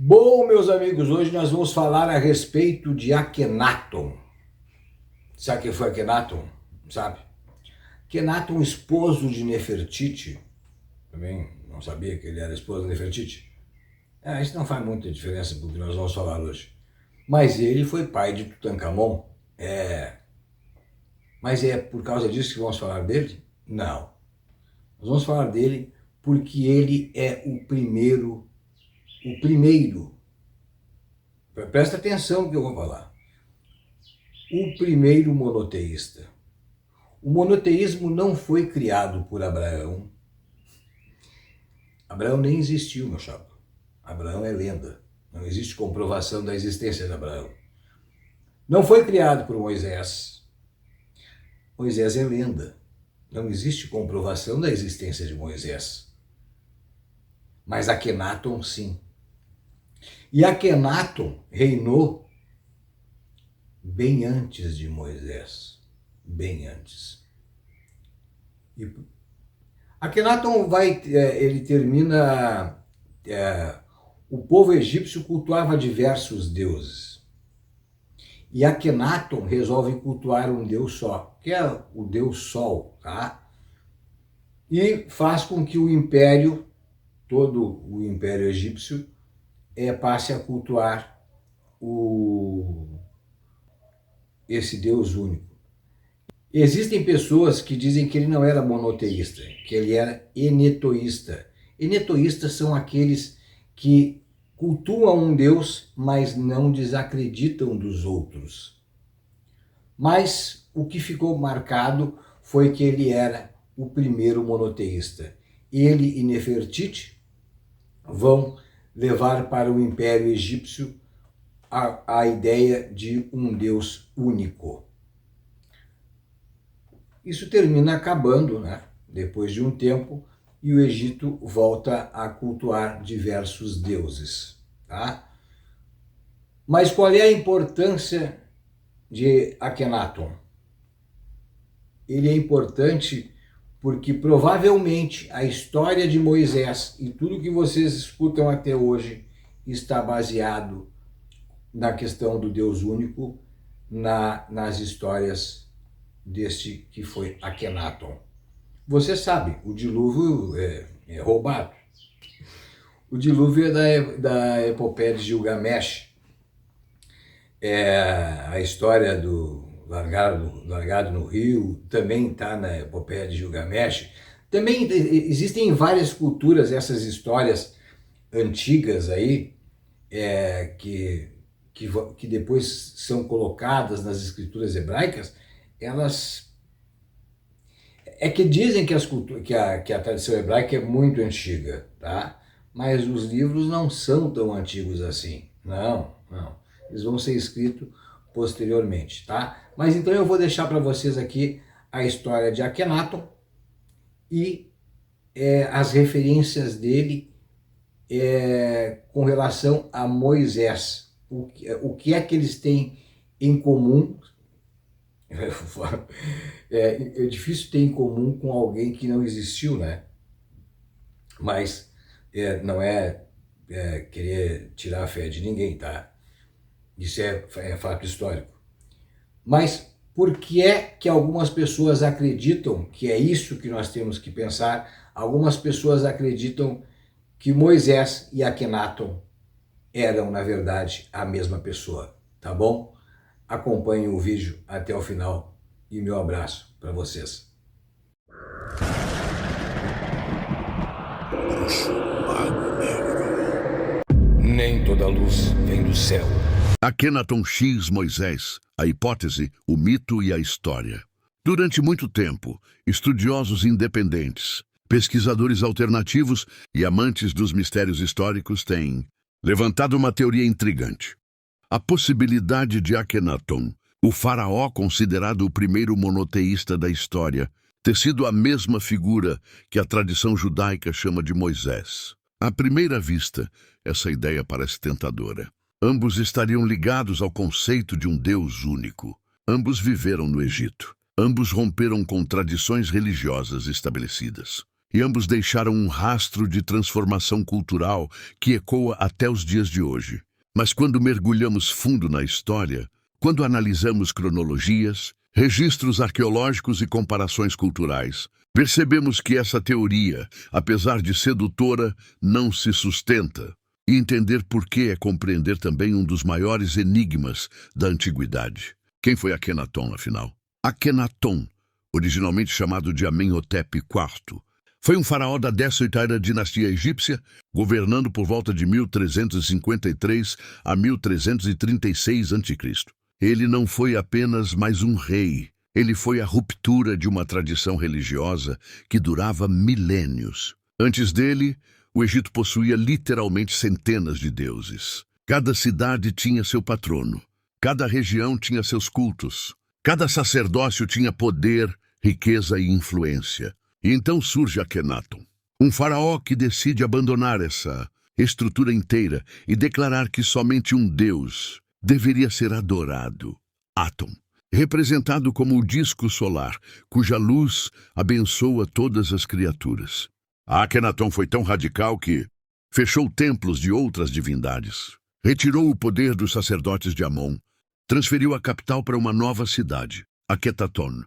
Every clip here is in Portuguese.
Bom, meus amigos, hoje nós vamos falar a respeito de Akhenaton. Sabe quem foi Akhenaton? Sabe? Akhenaton, esposo de Nefertiti. Também não sabia que ele era esposo de Nefertiti. Isso não faz muita diferença porque nós vamos falar hoje. Mas ele foi pai de Tutankhamon. Mas é por causa disso que vamos falar dele? Não. Nós vamos falar dele porque ele é o primeiro. Presta atenção no que eu vou falar. O primeiro monoteísta. O monoteísmo não foi criado por Abraão. Abraão nem existiu, meu chapa. Abraão é lenda. Não existe comprovação da existência de Abraão. Não foi criado por Moisés. Moisés é lenda. Não existe comprovação da existência de Moisés. Mas Akhenaton, sim. E Akhenaton reinou bem antes de Moisés. Bem antes. E Akhenaton ele termina... o povo egípcio cultuava diversos deuses. E Akhenaton resolve cultuar um deus só, que é o deus Sol, tá? E faz com que o império, todo o império egípcio, passe a cultuar esse Deus único. Existem pessoas que dizem que ele não era monoteísta, que ele era enetoísta. Enetoístas são aqueles que cultuam um Deus, mas não desacreditam dos outros. Mas o que ficou marcado foi que ele era o primeiro monoteísta. Ele e Nefertiti vão levar para o Império Egípcio a ideia de um Deus único. Isso termina acabando, né? Depois de um tempo, e o Egito volta a cultuar diversos deuses. Tá? Mas qual é a importância de Akhenaton? Ele é importante porque provavelmente a história de Moisés e tudo que vocês escutam até hoje está baseado na questão do Deus único, nas histórias deste que foi Akhenaton. Você sabe, o dilúvio é roubado. O dilúvio é da epopeia de Gilgamesh. A história do largado no rio também está na epopeia de Gilgamesh. Também existem em várias culturas essas histórias antigas aí, que depois são colocadas nas escrituras hebraicas. Elas... que dizem que a tradição hebraica é muito antiga, tá? Mas os livros não são tão antigos assim. Não. Eles vão ser escritos posteriormente, tá? Mas então eu vou deixar para vocês aqui a história de Akhenaton e as referências dele com relação a Moisés. O que é que eles têm em comum? É difícil ter em comum com alguém que não existiu, né? Mas não é querer tirar a fé de ninguém, tá? Isso é fato histórico. Mas por que é que algumas pessoas acreditam que é isso que nós temos que pensar? Algumas pessoas acreditam que Moisés e Akhenaton eram, na verdade, a mesma pessoa, tá bom? Acompanhem o vídeo até o final e meu abraço para vocês. Nem toda luz vem do céu. Akhenaton X Moisés, a hipótese, o mito e a história. Durante muito tempo, estudiosos independentes, pesquisadores alternativos e amantes dos mistérios históricos têm levantado uma teoria intrigante. A possibilidade de Akhenaton, o faraó considerado o primeiro monoteísta da história, ter sido a mesma figura que a tradição judaica chama de Moisés. À primeira vista, essa ideia parece tentadora. Ambos estariam ligados ao conceito de um Deus único. Ambos viveram no Egito. Ambos romperam com tradições religiosas estabelecidas. e ambos deixaram um rastro de transformação cultural que ecoa até os dias de hoje. Mas quando mergulhamos fundo na história, quando analisamos cronologias, registros arqueológicos e comparações culturais, percebemos que essa teoria, apesar de sedutora, não se sustenta. E entender por que é compreender também um dos maiores enigmas da antiguidade. Quem foi Akenaton, afinal? Akenaton, originalmente chamado de Amenhotep IV, foi um faraó da 18ª dinastia egípcia, governando por volta de 1353 a 1336 a.C. Ele não foi apenas mais um rei, ele foi a ruptura de uma tradição religiosa que durava milênios. Antes dele, o Egito possuía literalmente centenas de deuses. Cada cidade tinha seu patrono, cada região tinha seus cultos, cada sacerdócio tinha poder, riqueza e influência. E então surge Akenaton, um faraó que decide abandonar essa estrutura inteira e declarar que somente um deus deveria ser adorado, Aton, representado como o disco solar, cuja luz abençoa todas as criaturas. Akenaton foi tão radical que fechou templos de outras divindades, retirou o poder dos sacerdotes de Amon, transferiu a capital para uma nova cidade, Akhetaton,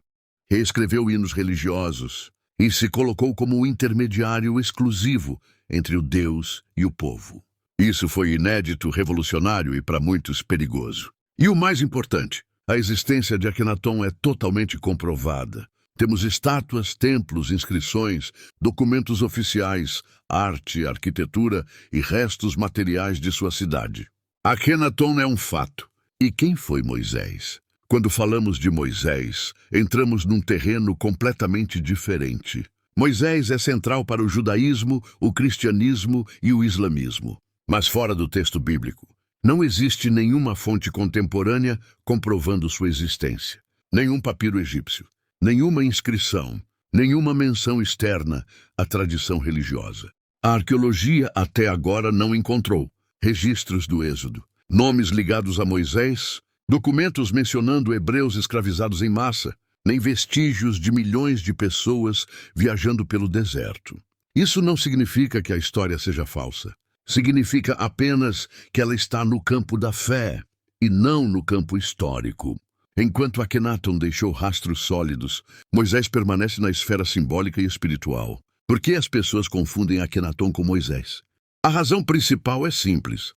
reescreveu hinos religiosos e se colocou como o intermediário exclusivo entre o Deus e o povo. Isso foi inédito, revolucionário e para muitos perigoso. E o mais importante, a existência de Akenaton é totalmente comprovada. Temos estátuas, templos, inscrições, documentos oficiais, arte, arquitetura e restos materiais de sua cidade. Akenaton é um fato. E quem foi Moisés? Quando falamos de Moisés, entramos num terreno completamente diferente. Moisés é central para o judaísmo, o cristianismo e o islamismo. Mas fora do texto bíblico, não existe nenhuma fonte contemporânea comprovando sua existência. Nenhum papiro egípcio, nenhuma inscrição, nenhuma menção externa à tradição religiosa. A arqueologia até agora não encontrou registros do Êxodo, nomes ligados a Moisés, documentos mencionando hebreus escravizados em massa, nem vestígios de milhões de pessoas viajando pelo deserto. Isso não significa que a história seja falsa. Significa apenas que ela está no campo da fé e não no campo histórico. Enquanto Akenaton deixou rastros sólidos, Moisés permanece na esfera simbólica e espiritual. Por que as pessoas confundem Akenaton com Moisés? A razão principal é simples.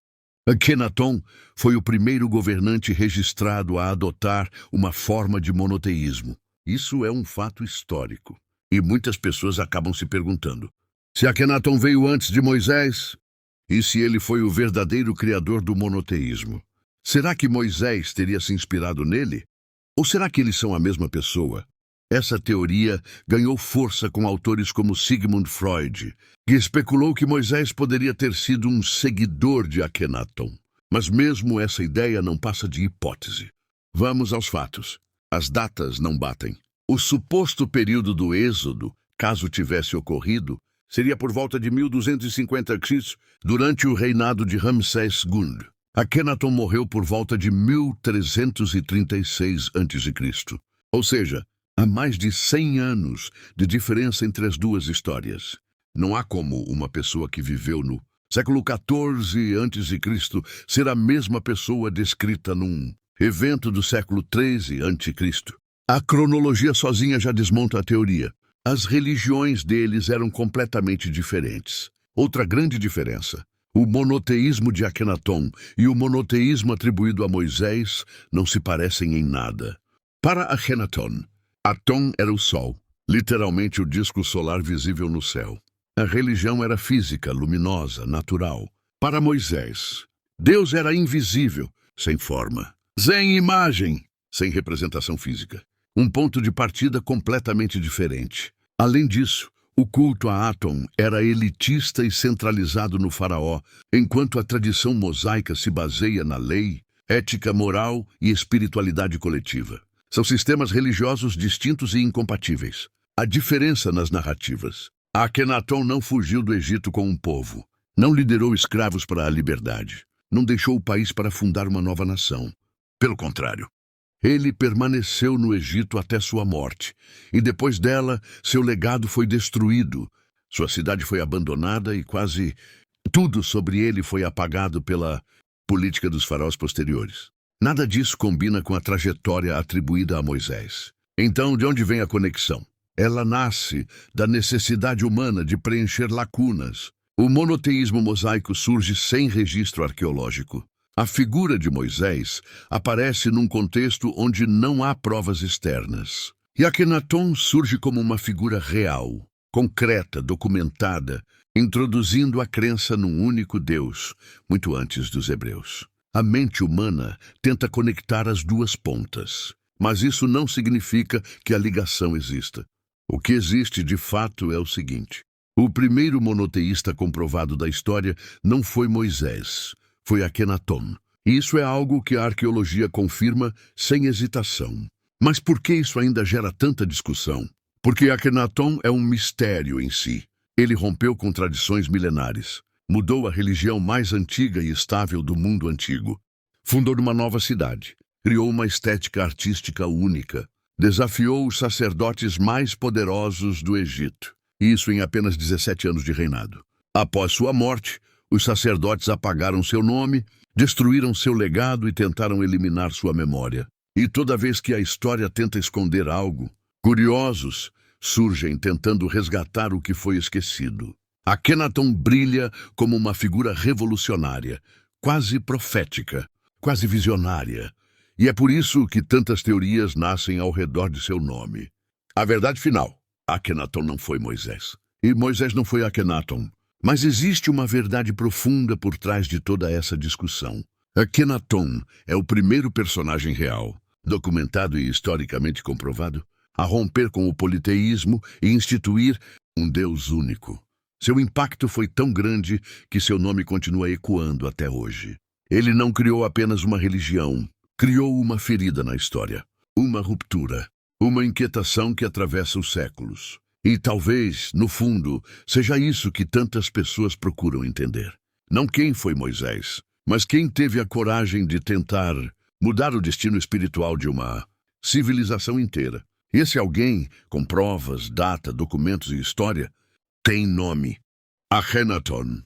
Akenaton foi o primeiro governante registrado a adotar uma forma de monoteísmo. Isso é um fato histórico. E muitas pessoas acabam se perguntando: se Akenaton veio antes de Moisés, e se ele foi o verdadeiro criador do monoteísmo? Será que Moisés teria se inspirado nele? Ou será que eles são a mesma pessoa? Essa teoria ganhou força com autores como Sigmund Freud, que especulou que Moisés poderia ter sido um seguidor de Akenaton. Mas mesmo essa ideia não passa de hipótese. Vamos aos fatos. As datas não batem. O suposto período do Êxodo, caso tivesse ocorrido, seria por volta de 1250 a.C., durante o reinado de Ramsés II. Akenaton morreu por volta de 1336 a.C., ou seja, há mais de 100 anos de diferença entre as duas histórias. Não há como uma pessoa que viveu no século XIV a.C. ser a mesma pessoa descrita num evento do século XIII a.C. A cronologia sozinha já desmonta a teoria. As religiões deles eram completamente diferentes. Outra grande diferença: o monoteísmo de Akenaton e o monoteísmo atribuído a Moisés não se parecem em nada. Para Akenaton, Aton era o Sol, literalmente o disco solar visível no céu. A religião era física, luminosa, natural. Para Moisés, Deus era invisível, sem forma, sem imagem, sem representação física. Um ponto de partida completamente diferente. Além disso, o culto a Aton era elitista e centralizado no faraó, enquanto a tradição mosaica se baseia na lei, ética moral e espiritualidade coletiva. São sistemas religiosos distintos e incompatíveis. Há diferença nas narrativas. Akenaton não fugiu do Egito com um povo, não liderou escravos para a liberdade, não deixou o país para fundar uma nova nação. Pelo contrário, ele permaneceu no Egito até sua morte, e depois dela, seu legado foi destruído, Sua cidade foi abandonada e quase tudo sobre ele foi apagado pela política dos faraós posteriores. Nada disso combina com a trajetória atribuída a Moisés. Então, de onde vem a conexão? Ela nasce da necessidade humana de preencher lacunas. O monoteísmo mosaico surge sem registro arqueológico. A figura de Moisés aparece num contexto onde não há provas externas. E Akenaton surge como uma figura real, concreta, documentada, introduzindo a crença num único Deus, muito antes dos hebreus. A mente humana tenta conectar as duas pontas, mas isso não significa que a ligação exista. O que existe de fato é o seguinte: o primeiro monoteísta comprovado da história não foi Moisés, foi Akenaton. Isso é algo que a arqueologia confirma sem hesitação. Mas por que isso ainda gera tanta discussão? Porque Akenaton é um mistério em si. Ele rompeu com tradições milenares, mudou a religião mais antiga e estável do mundo antigo, fundou uma nova cidade, criou uma estética artística única, desafiou os sacerdotes mais poderosos do Egito, isso em apenas 17 anos de reinado. Após sua morte, os sacerdotes apagaram seu nome, destruíram seu legado e tentaram eliminar sua memória. E toda vez que a história tenta esconder algo, curiosos surgem tentando resgatar o que foi esquecido. Akenaton brilha como uma figura revolucionária, quase profética, quase visionária. E é por isso que tantas teorias nascem ao redor de seu nome. A verdade final: Akenaton não foi Moisés. E Moisés não foi Akenaton. Mas existe uma verdade profunda por trás de toda essa discussão. Akenaton é o primeiro personagem real, documentado e historicamente comprovado, a romper com o politeísmo e instituir um Deus único. Seu impacto foi tão grande que seu nome continua ecoando até hoje. Ele não criou apenas uma religião, criou uma ferida na história, uma ruptura, uma inquietação que atravessa os séculos. E talvez, no fundo, seja isso que tantas pessoas procuram entender. Não quem foi Moisés, mas quem teve a coragem de tentar mudar o destino espiritual de uma civilização inteira. Esse alguém, com provas, data, documentos e história, tem nome: Akenaton.